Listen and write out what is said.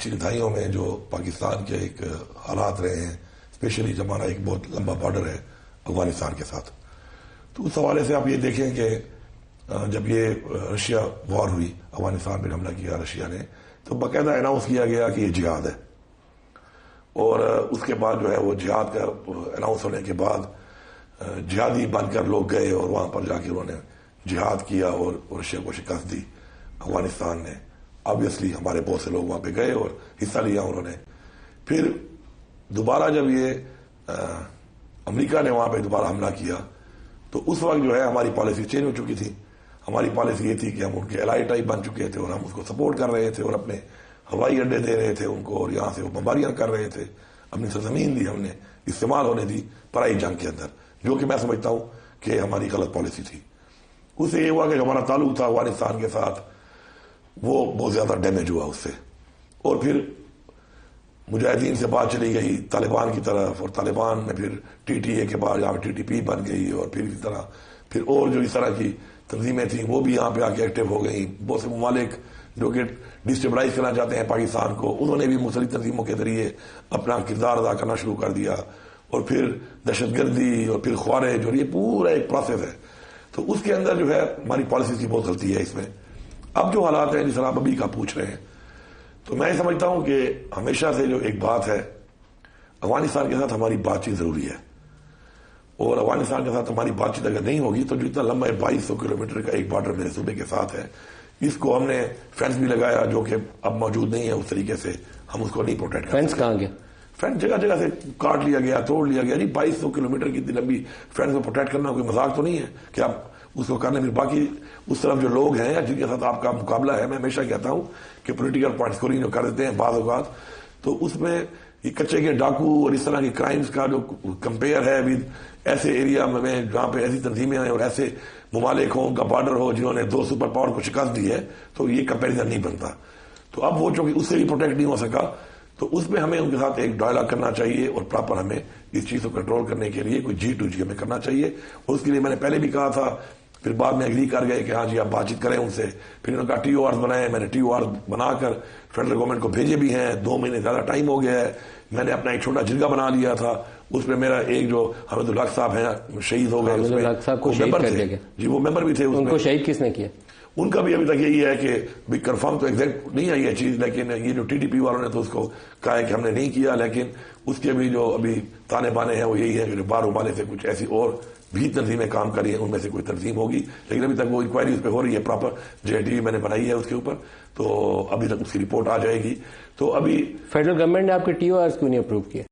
پچھلی دہائیوں میں جو پاکستان کے ایک حالات رہے ہیں، اسپیشلی جب ہمارا ایک بہت لمبا بارڈر ہے افغانستان کے ساتھ، تو اس حوالے سے آپ یہ دیکھیں کہ جب یہ رشیا وار ہوئی، افغانستان میں حملہ کیا رشیا نے، تو باقاعدہ اناؤنس کیا گیا کہ یہ جہاد ہے، اور اس کے بعد جو ہے وہ جہاد کا اناؤنس ہونے کے بعد جہادی بن کر لوگ گئے اور وہاں پر جا کے انہوں نے جہاد کیا اور رشیا کو شکست دی افغانستان نے۔ آبویسلی ہمارے بہت سے لوگ وہاں پہ گئے اور حصہ لیا انہوں نے۔ پھر دوبارہ جب یہ امریکہ نے وہاں پہ دوبارہ حملہ کیا تو اس وقت جو ہے ہماری پالیسی چینج ہو چکی تھی۔ ہماری پالیسی یہ تھی کہ ہم ان کے الائی ٹائپ بن چکے تھے اور ہم اس کو سپورٹ کر رہے تھے اور اپنے ہوائی اڈے دے رہے تھے ان کو، اور یہاں سے وہ بمباریاں کر رہے تھے، اپنی سرزمین دی ہم نے استعمال ہونے دی پرائی جنگ کے اندر، جو کہ میں سمجھتا ہوں کہ ہماری غلط پالیسی تھی۔ اس سے یہ ہوا کہ جو ہمارا تعلق تھا افغانستان کے ساتھ وہ بہت زیادہ ڈیمیج ہوا اس سے، اور پھر مجاہدین سے بات چلی گئی طالبان کی طرف، اور طالبان میں پھر ٹی ٹی اے کے بعد یہاں پہ ٹی ٹی پی بن گئی، اور پھر اسی طرح پھر اور جو اس طرح کی تنظیمیں تھیں وہ بھی یہاں پہ آ کے ایکٹیو ہو گئیں۔ بہت سے ممالک جو کہ ڈسٹیبلائز کرنا چاہتے ہیں پاکستان کو، انہوں نے بھی مختلف تنظیموں کے ذریعے اپنا کردار ادا کرنا شروع کر دیا، اور پھر دہشت گردی اور پھر خوارج، اور یہ پورا ایک پروسیس ہے۔ تو اس کے اندر جو ہے ہماری پالیسی کی بہت غلطی ہے اس میں۔ اب جو حالات ہیں جس طرح آپ ابھی کا پوچھ رہے ہیں، تو میں سمجھتا ہوں کہ ہمیشہ سے جو ایک بات ہے، افغانستان کے ساتھ ہماری بات چیت ضروری ہے، اور افغانستان کے ساتھ ہماری بات چیت اگر نہیں ہوگی تو جو اتنا لمبا 2200 کلومیٹر کا ایک بارڈر میرے صوبے کے ساتھ ہے، اس کو ہم نے فینس بھی لگایا جو کہ اب موجود نہیں ہے، اس طریقے سے ہم اس کو نہیں پروٹیکٹ کر سکتے۔ فینس کہاں گیا؟ فینس جگہ جگہ سے کاٹ لیا گیا، توڑ لیا گیا۔ 2200 کلومیٹر کی اتنی لمبی فینس کو پروٹیکٹ کرنا کوئی مذاق تو نہیں ہے کہ آپ اس کو کرنے۔ پھر باقی اس طرف جو لوگ ہیں جن کے ساتھ آپ کا مقابلہ ہے، میں ہمیشہ کہتا ہوں کہ پولیٹیکل پوائنٹ اسکورنگ جو کر دیتے ہیں بعض اوقات، تو اس میں یہ کچے کے ڈاکو اور اس طرح کی کرائمز کا جو کمپیئر ہے ود ایسے ایریا میں جہاں پہ ایسی تنظیمیں ہیں اور ایسے ممالک ہوں، ان کا بارڈر ہو جنہوں نے 2 سپر پاور کو شکست دی ہے، تو یہ کمپیریزن نہیں بنتا۔ تو اب وہ چونکہ اس سے بھی پروٹیکٹ نہیں ہو سکا، تو اس میں ہمیں ان کے ساتھ ایک ڈائلاگ کرنا چاہیے، اور پراپر ہمیں اس چیز کو کنٹرول کرنے کے لیے کوئی G2G ہمیں کرنا چاہیے، اور اس کے لیے میں نے پہلے بھی کہا تھا، پھر بعد میں اگری کر گئے کہ ہاں جی آپ بات چیت کریں ان سے۔ پھر انہوں نے کہا TORs بنائے، میں نے TORs بنا کر فیڈرل گورنمنٹ کو بھیجے بھی ہیں۔ 2 مہینے زیادہ ٹائم ہو گیا ہے۔ میں نے اپنا ایک چھوٹا جرگہ بنا لیا تھا، اس میں میرا ایک جو حمید الحق صاحب ہیں شہید ہو گئے، اس میں کو شہید کر دیا گیا۔ جی وہ ممبر بھی تھے۔ ان کو شہید کس نے کیا؟ ان کا بھی ابھی تک یہی ہے کہ کنفرم تو ایگزیکٹ نہیں ہے یہ چیز، لیکن یہ جو TTP والوں نے تو اس کو کہا ہے کہ ہم نے نہیں کیا، لیکن اس کے بھی جو ابھی تانے بانے ہیں وہ یہی ہے کہ جو باہر ممالک سے کچھ ایسی اور بھی تنظیمیں کام کر رہی ہیں، ان میں سے کوئی تنظیم ہوگی، لیکن ابھی تک وہ انکوائری اس پہ ہو رہی ہے، پراپر JITV میں نے بنائی ہے اس کے اوپر، تو ابھی تک اس کی رپورٹ آ جائے گی۔ تو ابھی فیڈرل گورنمنٹ نے آپ کے TORs کیوں نہیں اپروو کیا؟